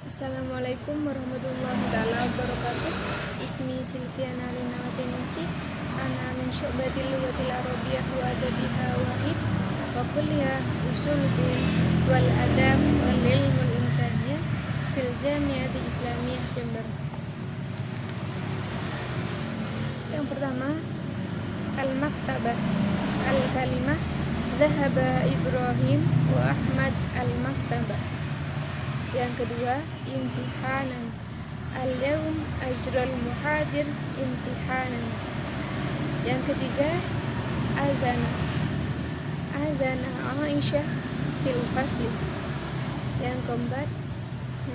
Assalamualaikum warahmatullahi taala wabarakatuh. Ismi Silviana Lina Watinisi. Ana min syu'batil lughatil arabiyyah wa adabiha wahid wa kulliyah usuluddin wal adab wal ilmul insaniyah fil Jami'ati Islamiyah Jember. Yang pertama, al-maktabah. Al-kalimah dhahaba Ibrahim wa Ahmad al-maktabah. Yang kedua, imtihanan. Al-yawm ajral muhadir imtihanan. Yang ketiga, azana. Azana Aisyah fil fasli. Yang keempat,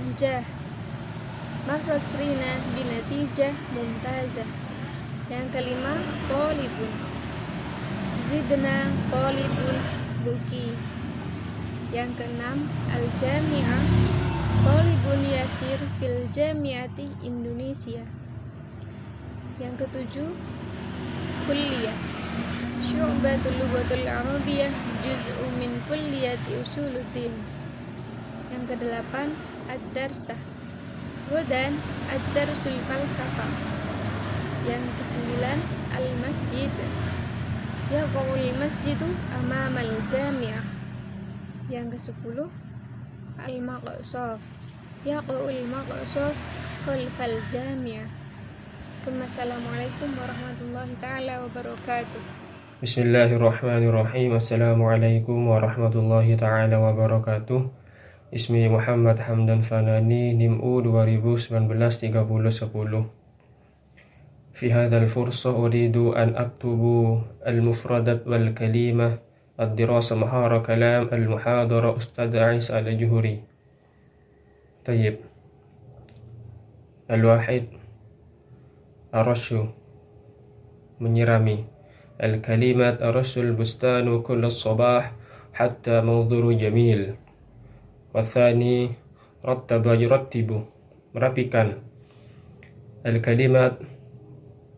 najah. Marrat Rina binatijah mumtazah. Yang kelima, talibun. Zidna talibun buki. Yang keenam, al-jami'ah. Talibun yasir fil jami'ati Indonesia. Yang ketujuh, kulliyah. Syu'batul lughatul arabiyyah juz'u min kulliyati usuluddin. Yang kedelapan, ad-darsah. Godan ad-darsul falsafah. Yang kesembilan, al-masjid. Yaqul masjidu amamal jami'ah. Yang ke-10, al-maqsaf. Yaqul maqsaf khalfal jami'ah. Assalamualaikum warahmatullahi taala wabarakatuh. Bismillahirrahmanirrahim. Assalamualaikum warahmatullahi ta'ala wabarakatuh. Ismi Muhammad Hamdan Fanani, NIMU 2019-3010. Fi hadzal fursah uridu an aktubu al-mufradat wal kalimah ad-dirasa mahara kalam al-muhadara Ustadz Ais al-Juhuri. Tayyib. Al-wahid, arasyu, menyirami. Al-kalimat arasul bustanu kulla sabah hatta mawdhuru jamil. Wathani, rattaba yurattibu, merapikan. Al-kalimat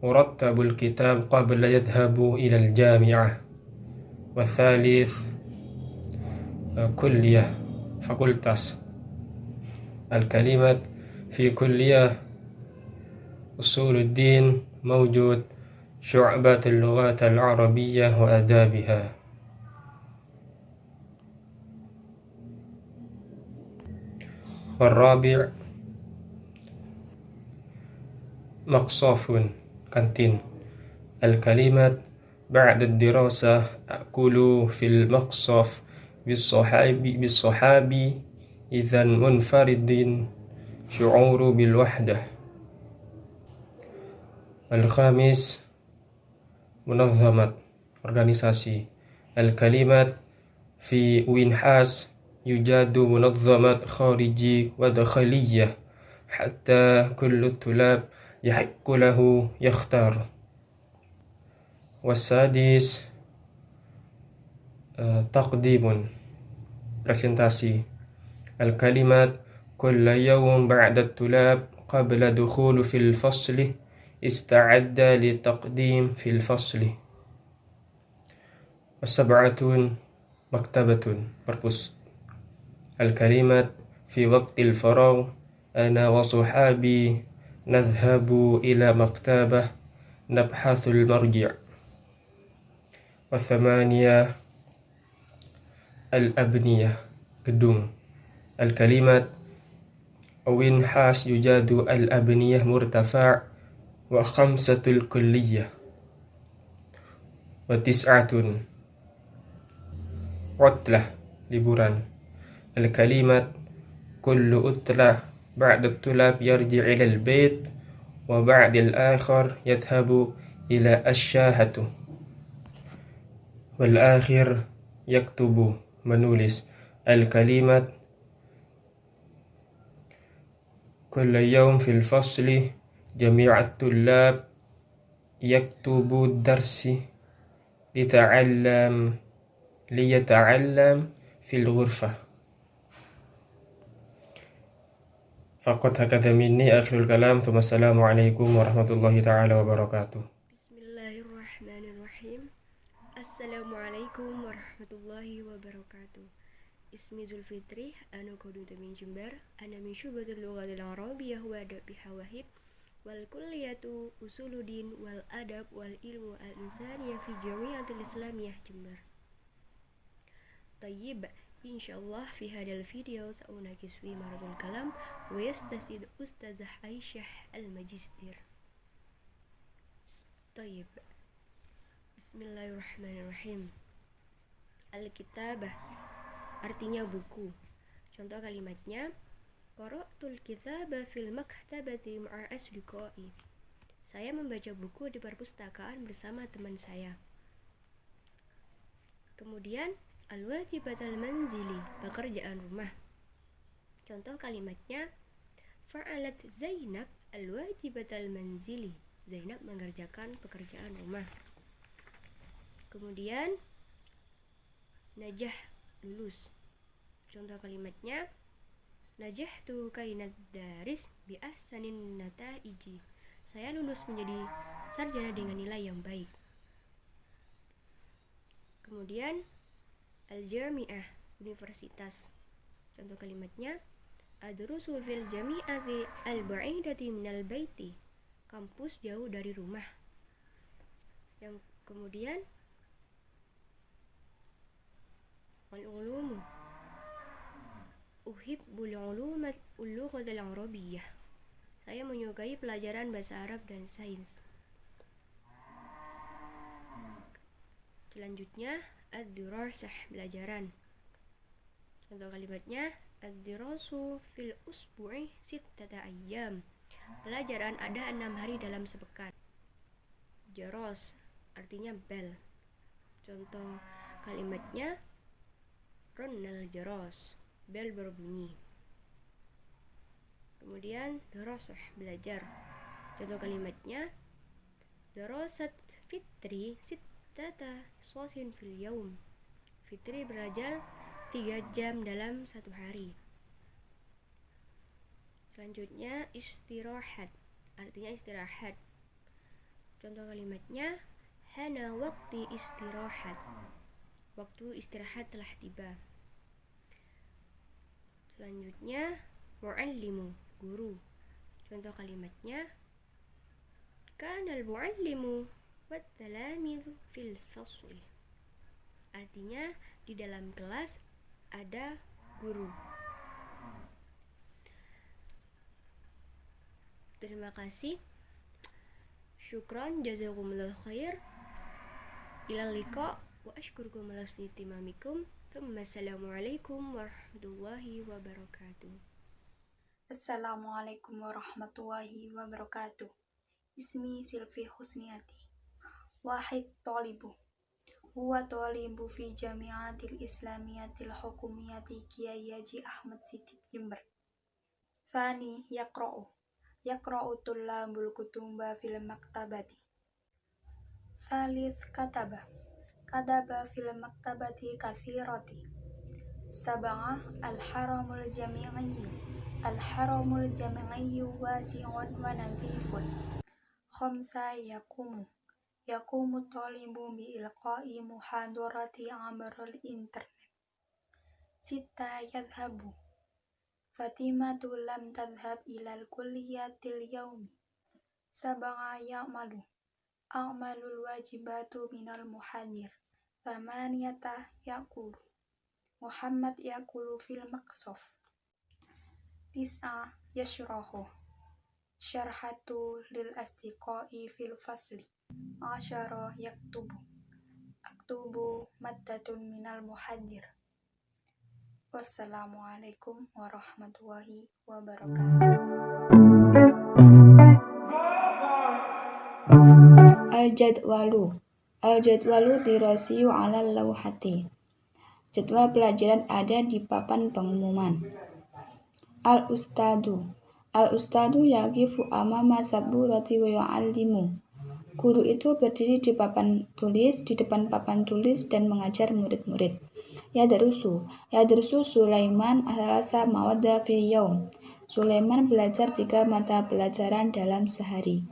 murattabul kitab qabla yadhhabu ila al-jami'ah. Wathalith, kulliyah, fakultas. Al-kalimat fi kulliyah usuluddin mawjud syu'batul lughatil arabiyyah wa adabiha. Warabi' maqsafun, kantin. Al-kalimat ba'da ad-dirasa akulu fil maqsaf bis-sahabi idhan munfaridin syu'uru bil wahdah. Al-khamis, munazzamat, organisasi. Al-kalimat fi winhas yujadu munazzamat khariji wa dakhaliyah hatta kullu tulab yahiqqu lahu yakhtar. Wasadis, taqdimun, presentasi. Al-kalimat kulla yawm ba'da tulab qabla dukhulu fil fasli ista'adda li taqdim fil fasli. Wasab'atun, maktabatun, perpus. Al-kalimat fi waqtil faragh ana wa suhabi nadhhabu ila maktabah nabhathul marji'. Wathamaniya, al-abniyah, gedung. Al-kalimat awin has yujadu al-abniyah murtafa' wa khamsatul kulliyah. Wa tis'atun, utlah, liburan. Al-kalimat kullu utlah ba'da tulab yarji' ila al-bait wa ba'da al-akhar yadhhabu ila ash-shahatu. Wal akhir yaktubu, menulis. Al-kalimat kulla yawm fil fasli jami'at tullab yaktubu darsi liyata'allam fil ghurfah. Faqad hakadha minni akhirul kalam. Assalamualaikum warahmatullahi ta'ala wabarakatuh. Bismillahirrahmanirrahim. Assalamualaikum warahmatullahi wabarakatuh. Ismi Zulfitri, anu kodun min Jember, ana min syubatul lughatil arabiyyah wa adabiha wahid, wal kulliyatu usuluddin wal adab wal ilmu al insaniyah fi jami'atil islamiyah Jember. Tayyib, insyaallah fi hadal video saunakis fi maradul kalam wa yastasid Ustazah Aisyah al-Majistir. Tayyib. Bismillahirrahmanirrahim. Al-kitabah artinya buku. Contoh kalimatnya, qara'tul kitaba fil maktabati ma'a asdiqai. Saya membaca buku di perpustakaan bersama teman saya. Kemudian, al-wajibatul manzili, pekerjaan rumah. Contoh kalimatnya, fa'alat Zainab al-wajibatul manzili. Zainab mengerjakan pekerjaan rumah. Kemudian, najah, lulus. Contoh kalimatnya, najahtu kainat daris bi ahsanin nataiji. Saya lulus menjadi sarjana dengan nilai yang baik. Kemudian, al-jami'ah, universitas. Contoh kalimatnya, adrusu fil jami'ati al-ba'idati minal baiti. Kampus jauh dari rumah. Yang kemudian, al-ulumu, uhibbul ulughatil arabiyyah. Saya menyukai pelajaran bahasa Arab dan sains. Selanjutnya, ad-dirasah, pelajaran. Contoh kalimatnya, ad-dirasu fil usbu'i sittata ayyam. Pelajaran ada 6 hari dalam sepekan. Jaros, artinya bel. Contoh kalimatnya, ronnal jaros, bel berbunyi. Kemudian darasah, belajar. Contoh kalimatnya, darasat Fitri sittata sosin fil yaum. Fitri belajar 3 jam dalam satu hari. Selanjutnya, istirahat, artinya istirahat. Contoh kalimatnya, hana waqti istirahat. Waktu istirahat telah tiba. Selanjutnya, mu'allimu, guru. Contoh kalimatnya, kanal mu'allimu wat talamidu fil fasli. Artinya, di dalam kelas ada guru. Terima kasih. Syukran, jazakumullah khair. Ilal liqa wa ashkurukum ala husni ihtimamikum. Assalamualaikum warahmatullahi wabarakatuh. Assalamualaikum warahmatullahi wabarakatuh. Ismi Silvi Husniati. Wahid talibu. Huwa talibu fi jami'atil islamiyatil hukumiyati Kiai Haji Ahmad Siddiq Jember. Thani yaqra'u. Yaqra'u tullabul kutuba fil maktabati. Thalith kataba. Kadaba fil maktabati kathirati. Sab'ah al-haramul jami'iyyu. Al-haramul jami'iyyu wasi'un wa nadhifun. Khamsa yaqumu talibu bi ilqa'i muhadarati abrul internet. Sitta yadhhabu. Fatimatu lam tadhhab ilal kulliyatil yawmi. Sab'a ya'malu. A'malul wajibatu minal muhadir. Thamaniyata yaqulu. Muhammad yaqulu fil maqsaf. Tis'a yashrahu. Syarhatu lil asdiqai fil fasli. Asyara yaktubu. Aktubu maddatun minal muhadir. Wassalamualaikum warahmatullahi wabarakatuh. Al-jadwalu dirasiyu alal lawhati. Jadwal pelajaran ada di papan pengumuman. Al-ustadu yaqifu amama saburati wa yu'allimu. Guru itu berdiri di depan papan tulis dan mengajar murid-murid. Yadrusu Sulaiman asalasa mawadda fil yaum. Sulaiman belajar 3 mata pelajaran dalam sehari.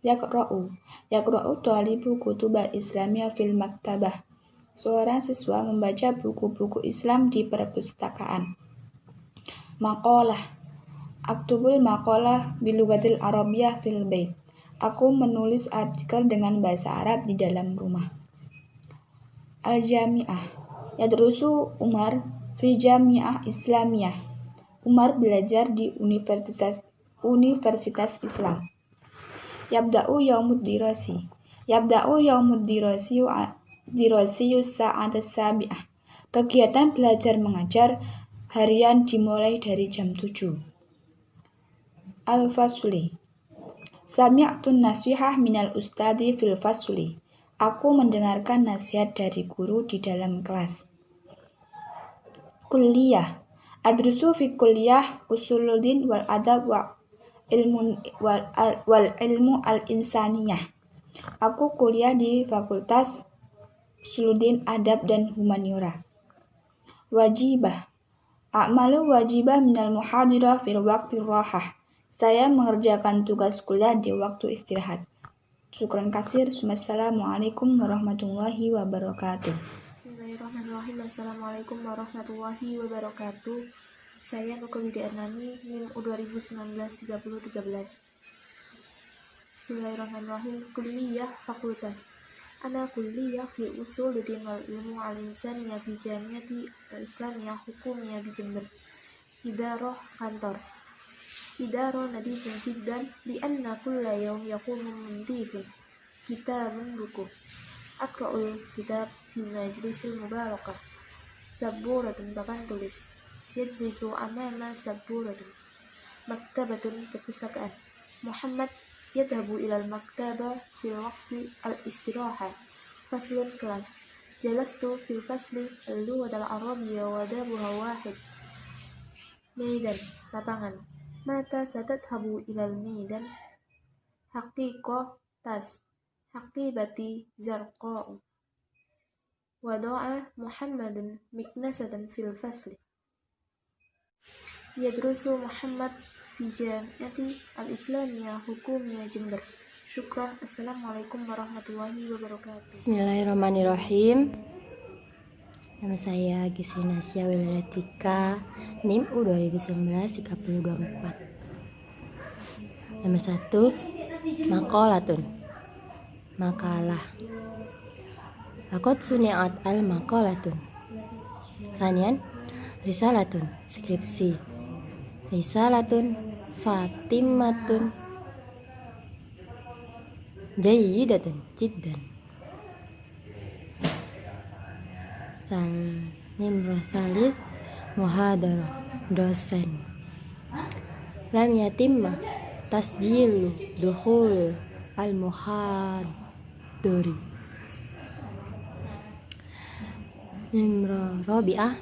Yaqra'u thalibu kutuba islamiyah fil maktabah. Seorang siswa membaca buku-buku Islam di perpustakaan. Maqalah. Aktubul maqalah bilugatil Arabiyyah fil bait. Aku menulis artikel dengan bahasa Arab di dalam rumah. Al-Jami'ah. Yadrusu Umar fi Jami'ah Islamiyah. Umar belajar di Universitas Islam. Yabda'u yaumud dirasi. Yabda'u yaumud dirasiyu sa'at sabi'ah. Kegiatan belajar mengajar harian dimulai dari jam 7. Al-Fasli. Sami'tun nasihah minal ustadi fil fasli. Aku mendengarkan nasihat dari guru di dalam kelas. Kulliyah. Adrusu fi kulliyah usuluddin wal adab wal ilmu al-insaniyah. Aku kuliah di Fakultas Usuluddin, Adab dan Humaniora. Wajibah. A'malu wajibah minal muhadirah fil waqti rahah. Saya mengerjakan tugas kuliah di waktu istirahat. Syukran kasir. Assalamualaikum warahmatullahi wabarakatuh. Bismillahirrahmanirrahim. Assalamualaikum warahmatullahi wabarakatuh. Saya Nuka Widiarnani, NIM U2019-3013. Bismillahirrahmanirrahim. Kuliah Fakultas. Ana kuliah fi usuluddin wal ilmu al-insaniyah fi Jamiati al-Islamiyah Hukumiyah di Jember. Idaroh kantor. Idaroh nadifun jiddan lianna kulla yawm yakunu mundifun. Kitabun buku. Akra'ul kitab fi majlisil mubarakah. Saburatun papan tulis. Yajlisu amama saburatun. Maktabatun perpustakaan. Muhammad yadhabu ilal maktaba fil waqti al-istirahat. Faslun kelas. Jalastu fil fasli al-lughat al-arabiyyah wa adabuha wahid. Maidan, lapangan. Mata satadhabu ilal maidan. Haqiqah, tas. Haqibati zarqa'u. Wada'a Muhammadun miknasatan fil fasli. Yadrusu Muhammad fi Jamiati al-Islamiyah Hukumiyah Jember. Syukran. Assalamualaikum warahmatullahi wabarakatuh. Bismillahirrahmanirrahim. Nama saya Gisri Nasya Wiladatika, NIM U2019-3024. Nomor 1, maqalatun, makalah. Laqad suni'at al-maqalatun. Sanian, risalatun, skripsi. Risalatun Fatimatun Jayyidatun jiddan. Nimrah salih muhadarah dosen. Lam yatimma tasjilu dukhul al-muhadari. Nimrah rabi'ah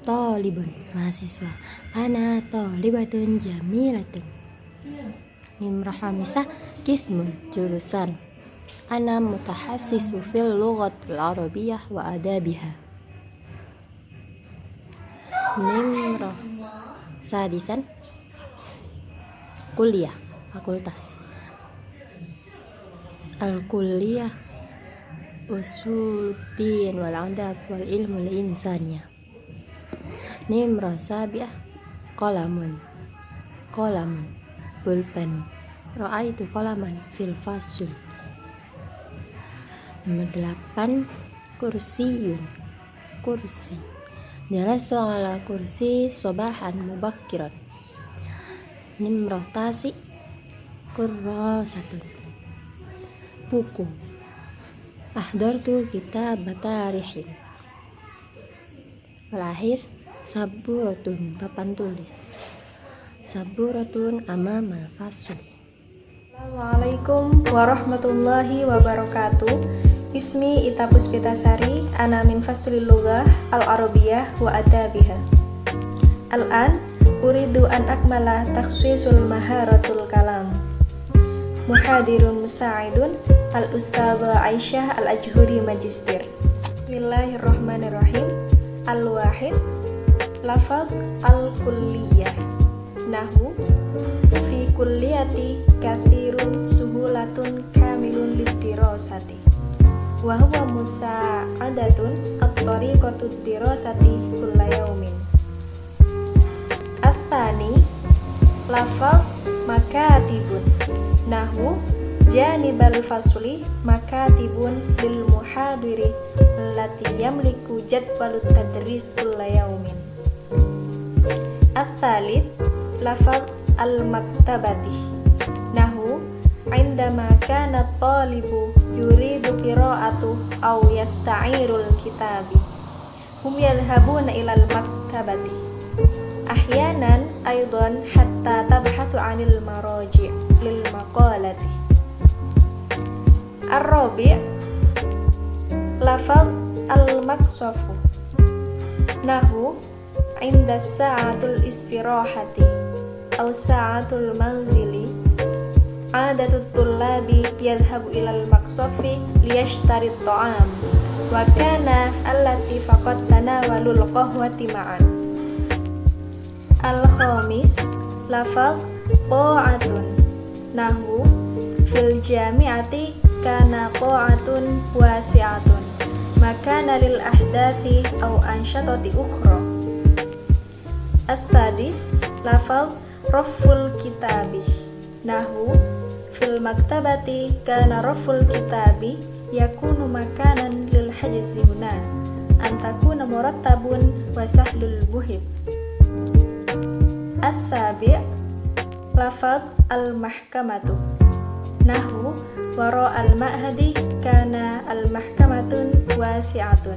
talibun, mahasiswa. Ana talibatun jamilatun. Nimrah hamisah kismun, jurusan. Ana mutahassisu fil lughatil arabiyyah wa adabiha. Nimrah sadisan kuliah, fakultas. Al-kulliyah usuluddin wal adab wal ilmu al-insaniyah. Nimrah sabiah qalamun, pulpen. Ra'aitu qalaman fil fasl. Nomor 8, kursiyun, kursi. Jalastu ala kursi sobahan mubakkiran. Nimrah tasi kurrasatun, buku. Ahdartu kitab tarihin. Terakhir, saburatun, papan tulis. Saburatun amama fasl. Assalamualaikum warahmatullahi wabarakatuh. Ismi Ita Puspitasari, ana min faslil lughah al-arabiyyah wa adabiha. Al-an uridu an akmala takhsisul maharatul kalam. Muhadirun musa'idun al-ustadha Aisyah al-Ajhuri Majistir. Bismillahirrahmanirrahim. Al-wahid lafaz al-kulliyah. Nahu fi kulliyati kathirun suhulatun kamilun lidirasati. wa huwa musa'adatun at-tariqatu dirasati kulla yaumin. Ats-tsani lafaz makatibun nahwu janibal fasli makatibun lil muhadiri allati yamliku jadwalut tadris kulla yaumin. Ats-tsalits lafaz al-maktabati nahwu indama kana at-talibu yuridu qira'atu aw yasta'irul kitabi hum yadhhabuna ilal maktabati ahyanan aidan hatta tabhathu 'anil maraji' lil maqalati. Ar-rabi' lafaz al-maqsafu nahwu inda sa'atul istirahati aw sa'atul manzili adatut tullabi yadhhabu ilal maqsafi liyashtari at-ta'am wa kana allati faqad tanawalul qahwati ma'an. Al-khamis lafaz qa'atun nahwu fil jami'ati kana qa'atun wasi'atun makana lil ahdathi aw anshatati ukhra. As-sadis lafaz raful kitabi nahwu fil maktabati kana raful kitabi yakunu makanan lil hajzi huna an takuna murattabun wa sahlul buhith. As-sabi' lafaz al-mahkamatu nahwu wara al-ma'hadi kana al-mahkamatun wasi'atun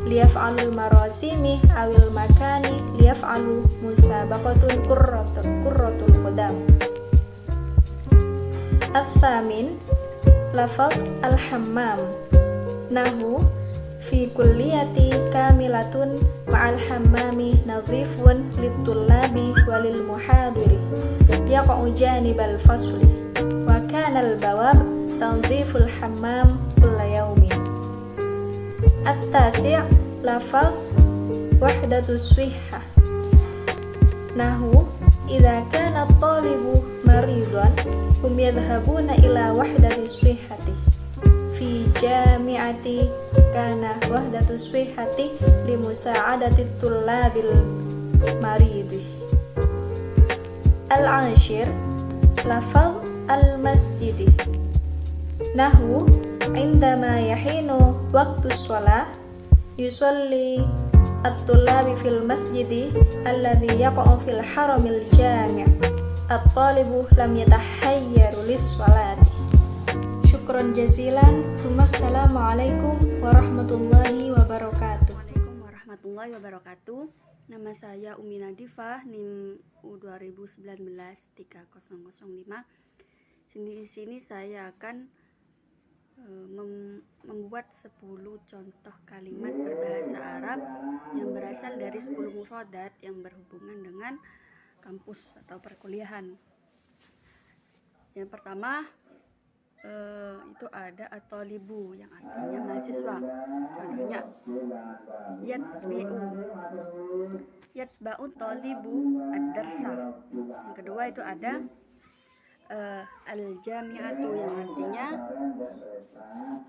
liyaf'alul marasimi awil makani liyaf'alu musabaqatun qurratul qudam. Ats-tsamin lafaz al-hammam nahwu fi kulliyati kamilatun ma'al hammami nadhifun lit-tullabi walil muhadiri yaqa'u janibal fasli wa kana al-bawab tanziful hammam kulla yaumin. At-tasi' lafaz wahdatus swihha nahwu idza kana at-talibu maridan hum yadhhabuna ila wahdatis swihhati fi jami'ati kana wahdatus swihhati limusa'adati tullabil maridi. Al-ashir lafaz al-masjidi nahwu indama yahinu waqtus shalah yusalli at-tullabi fil masjidi alladhi yaqa'u fil haramil jami' at-talibu lam yatahayyaru lis-sholati. Syukron jazilan. Wassalamualaikum warahmatullahi wabarakatuh. Waalaikumsalam warahmatullahi wabarakatuh. Nama saya Umi Nadifah, NIM U2019-3005. Di sini saya akan membuat 10 contoh kalimat berbahasa Arab yang berasal dari 10 mufradat yang berhubungan dengan kampus atau perkuliahan. Yang pertama itu ada at-talibu yang artinya mahasiswa. Contohnya yatba'u talibu ad-darsa. Yang kedua itu ada al-jami'atu yang artinya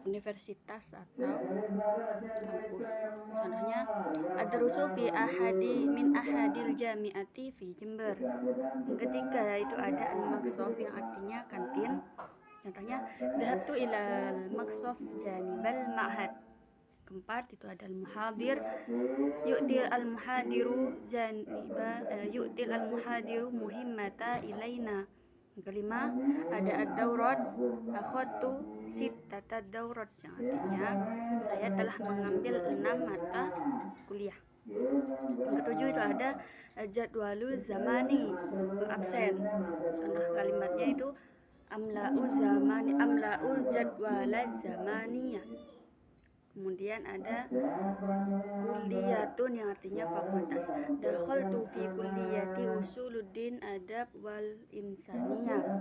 universitas atau kampus. Contohnya ad-darusu fi ahadil jami'ati fi Jember. Yang ketiga itu ada al-maqsaf yang artinya kantin. Contohnya dhahabtu ilal maqsaf janibal ma'had. Keempat itu ada al-muhadir, yu'til al-muhadiru muhimmata ilaina. Yang kelima ada ad-daurat, akhadtu sittata daurat yang artinya saya telah mengambil 6 mata kuliah. Yang ketujuh itu ada jadwalu zamani, absen. Contoh kalimatnya itu amla'u jadwala zamaniyah. Kemudian ada kulliyatun yang artinya fakultas. Dakhaltu fi kulliyati usuluddin adab wal insaniyah.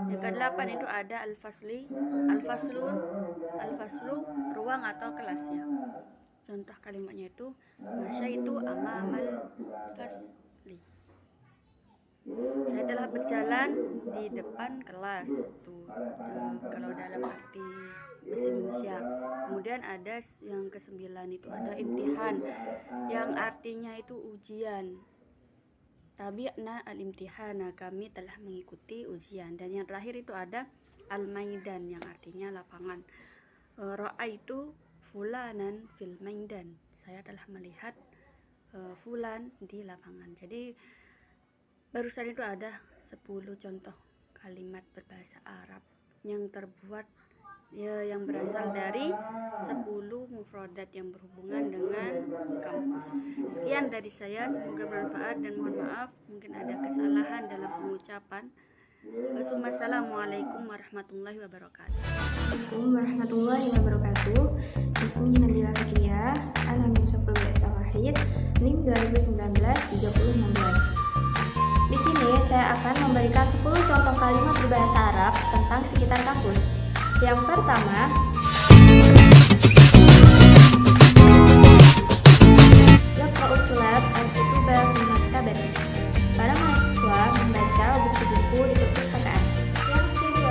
Yang ke-8 itu ada al-faslu ruang atau kelas ya. Contoh kalimatnya itu masyaitu amamal fasli. Saya telah berjalan di depan kelas. Tuh, kalau dalam arti bahasa Indonesia. Kemudian ada yang ke-9 itu ada imtihan, yang artinya itu ujian. Tabi'na al-imtihana, kami telah mengikuti ujian. Dan yang terakhir itu ada al-maidan, yang artinya lapangan. Ra'aitu fulanan fil maidan, saya telah melihat fulan di lapangan. Jadi barusan itu ada 10 contoh kalimat berbahasa Arab yang terbuat yang berasal dari 10 mufradat yang berhubungan dengan kampus. Sekian dari saya, semoga bermanfaat dan mohon maaf mungkin ada kesalahan dalam pengucapan. Wassalamualaikum warahmatullahi wabarakatuh. Assalamualaikum warahmatullahi wabarakatuh. Ismi Nabila Fikriya, ana min Sopul Biasa Wahid, NIM 2019-3016. Di sini saya akan memberikan 10 contoh kalimat berbahasa Arab tentang sekitar kampus. Yang pertama, yaqra'u tulab al-kutuba fil maktabah. Para mahasiswa membaca buku-buku di perpustakaan. Yang kedua,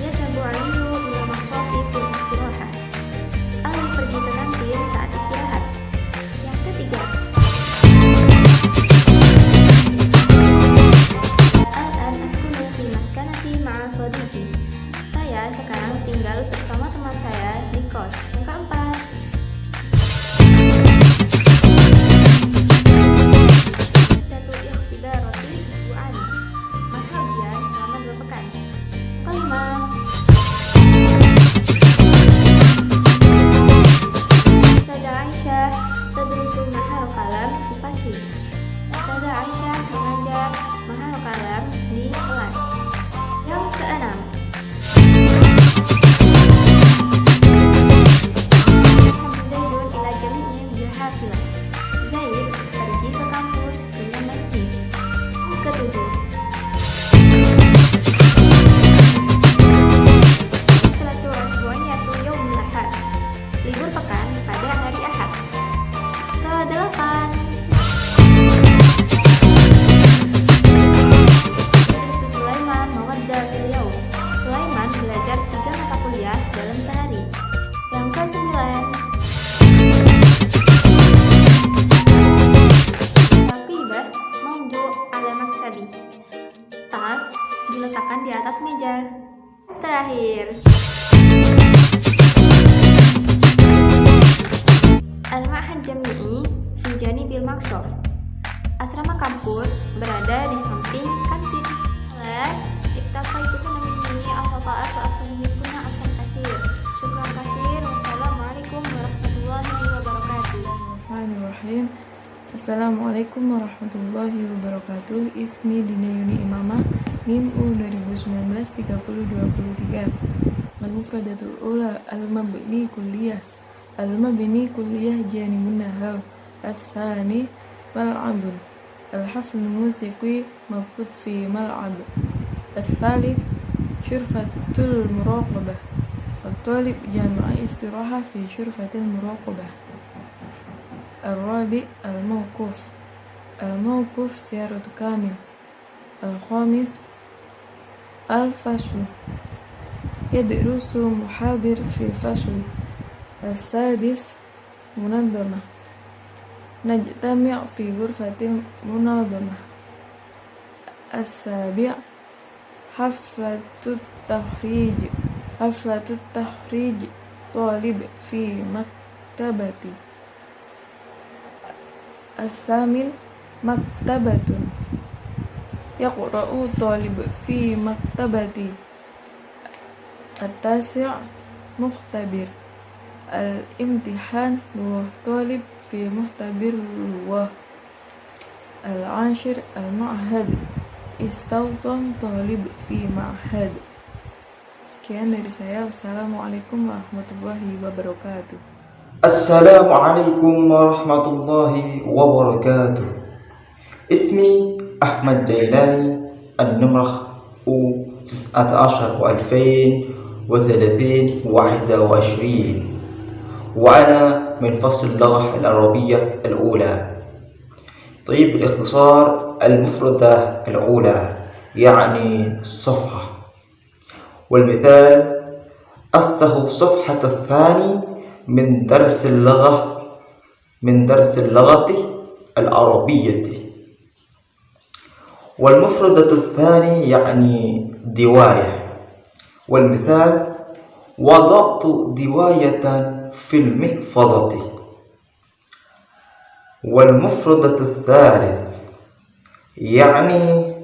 yadhabu aliyu ila maqafi fil istirahah. Ali pergi ke kantin saat istirahat. Yang ketiga, al-an askunu fi maskanati ma'a sadiqi. Saya sekarang tinggal bersama teman saya di kos. Yang keempat, Datu ikhtibarati usbu'an. Masa ujian selama 2 pekan. Kelima, Ustazah Aisyah tadrusu mahal kalam fi fasli. Ustazah Aisyah mengajar mahal kalam di kelas. Yang keenam, Zaidun ila jami'in bil hafilah. Zaid pergi ke kampus dengan naik bis. Yang ketujuh, Salatu usbu'iyatu yaumil ahad. Libur pekan pada hari Ahad. Kedelapan, Yadrusu Sulaiman mawadda fil yaum. Sulaiman belajar 3 mata kuliah dalam sehari. Yang kesembilan, Raqibah mawdu' ala maktabi. Tas diletakkan di atas meja. Terakhir, Al-Ma'had Jami'i fi janibil maqsaf. Asrama kampus berada di samping kantin. Kelas, iftaqaitukum minni al-fata'at wa aslimukunna afwan kasir. Syukran kasir. Wassalamualaikum warahmatullahi wabarakatuh. Bismillahirrahmanirrahim. Assalamualaikum warahmatullahi wabarakatuh. Ismi Dina Yuni Imamah, NIM U 2019-3023. Al-mufradatul ula al-mabni kulliyah. Al-mabni kulliyah janibun nahar. Al-thani mal'abun. Al-hafl musiqi mabqut fi mal'ab. Al-thalith syurfatul muraqabah. Al-talib jama'a istiraha fi syurfatil muraqabah. الرابع الموقوف سيارة كامل. الخامس الفصل يدرس محاضر في الفصل. السادس منظمة نجتمع في غرفة المنظمة. السابع حفلة التخريج طالب في مكتبتي. الثامن مكتبة يقرأ طالب في مكتبتي. التاسع مختبر الامتحان طالب في مختبر العاشر المعهد استوطن طالب في معهد. Sekian dari saya. Wassalamualaikum warahmatullahi wabarakatuh. السلام عليكم ورحمة الله وبركاته. اسمي أحمد جيلاني، النمرة U19/2021، وأنا من فصل اللغة العربية الأولى. طيب بالاختصار المفردة الأولى يعني صفحة. والمثال: أفتح صفحة الثاني من درس اللغة العربية. والمفردة الثاني يعني دواية. والمثال: وضعت دواية في المحفظة. والمفردة الثالث يعني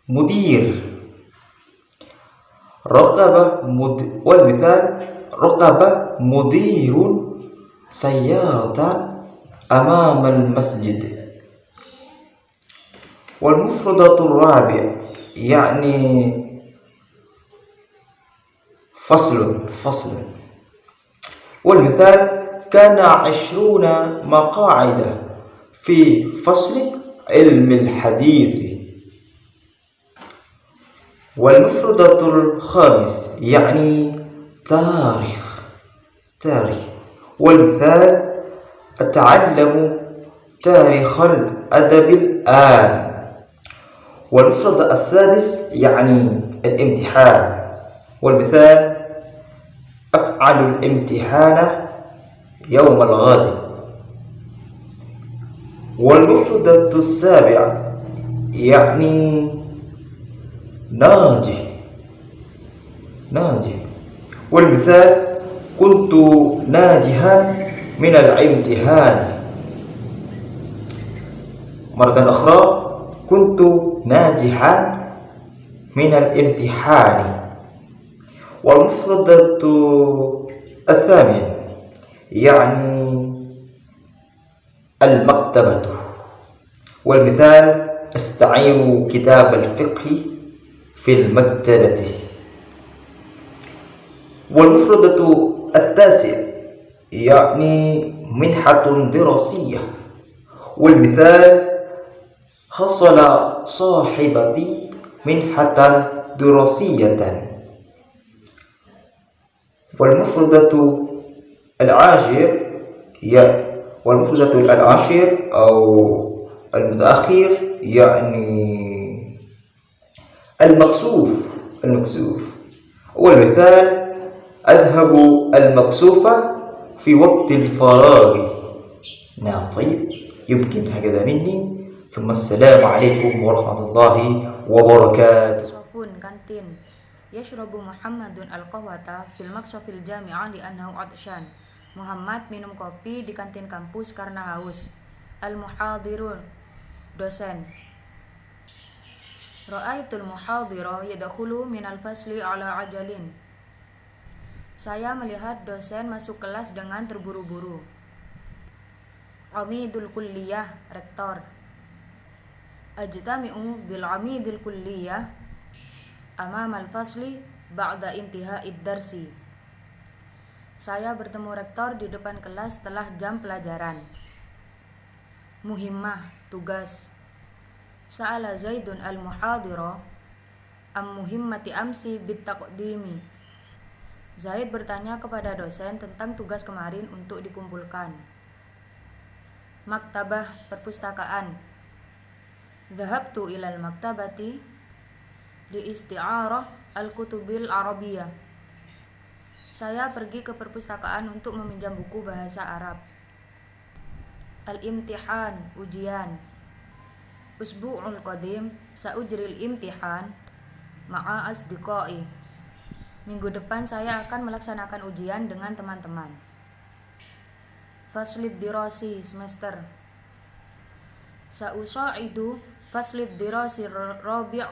مدير. والمثال: ركب مدير سيارة أمام المسجد. والمفردة الرابع يعني فصل. والمثال: كان 20 مقاعد في فصل علم الحديث. والمفردة الخامس يعني تاريخ. والمثال: أتعلم تاريخ الأدب الآن. والمفرد السادس يعني الامتحان. والمثال: أفعل الامتحان يوم الغد. والمفردة السابع يعني ناجح. والمثال: كنت ناجحا من الامتحان. مرة أخرى: كنت ناجحا من الامتحان. والمفردة الثامن يعني المكتبة. والمثال: أستعير كتاب الفقه في المكتبة. والمفردة التاسع يعني منحة دراسية. والمثال: حصل صاحبتي منحة دراسية. والمفردة العاشر أو المتأخر يعني المكسوف. والمثال: أذهب المكسوفة في وقت الفراغ. نعم، طيب، يمكن هكذا مني. ثم السلام عليكم ورحمة الله وبركاته. صفون kantin يشرب محمد القهوة في المقصف الجامعة لأنه عطشان. Muhammad minum kopi di kantin kampus karena haus. Al-muhadirun, dosen. Ra'aitul muhadira yadkhulu minal fasli ala ajalin. Saya melihat dosen masuk kelas dengan terburu-buru. Amidul kulliyah, rektor. Ajtami'u bil amidil kulliyah amamal fasli ba'da intiha'id darsi. Saya bertemu rektor di depan kelas setelah jam pelajaran. Muhimmah, tugas. Sa'ala Zaidun al-muhadira am muhimmati amsi bit taqdimi. Zaid bertanya kepada dosen tentang tugas kemarin untuk dikumpulkan. Maktabah, perpustakaan. Dhahabtu ilal maktabati li isti'arah al-kutubil arabiyah. Saya pergi ke perpustakaan untuk meminjam buku bahasa Arab. Al-imtihan, ujian. Usbu'ul qadim sa'ujril imtihan ma'a asdiqai. Minggu depan saya akan melaksanakan ujian dengan teman-teman. Faslid dirasi, semester. Sa'usa'idu faslid dirasi rabi'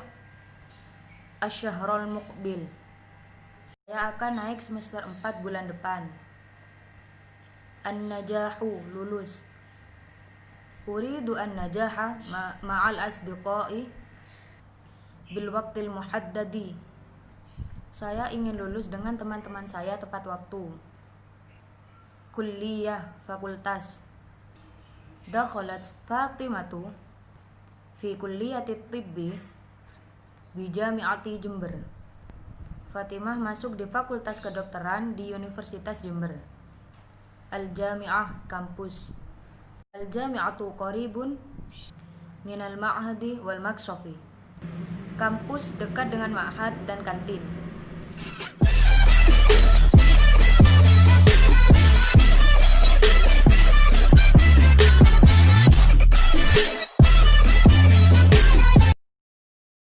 asyahrul muqbil. Saya akan naik semester 4 bulan depan. An-najahu, lulus. Uridu an-najaha ma'al asdiqai bil waqtil muhaddadi. Saya ingin lulus dengan teman-teman saya tepat waktu. Kulliyah, fakultas. Dakhalat Fatimatu fi kulliyati tibbi bi Jami'ati Jember. Fatimah masuk di Fakultas Kedokteran di Universitas Jember. Al-Jami'ah, kampus. Al-Jami'atu qaribun minal ma'hadi wal maqsafi. Kampus dekat dengan ma'had dan kantin.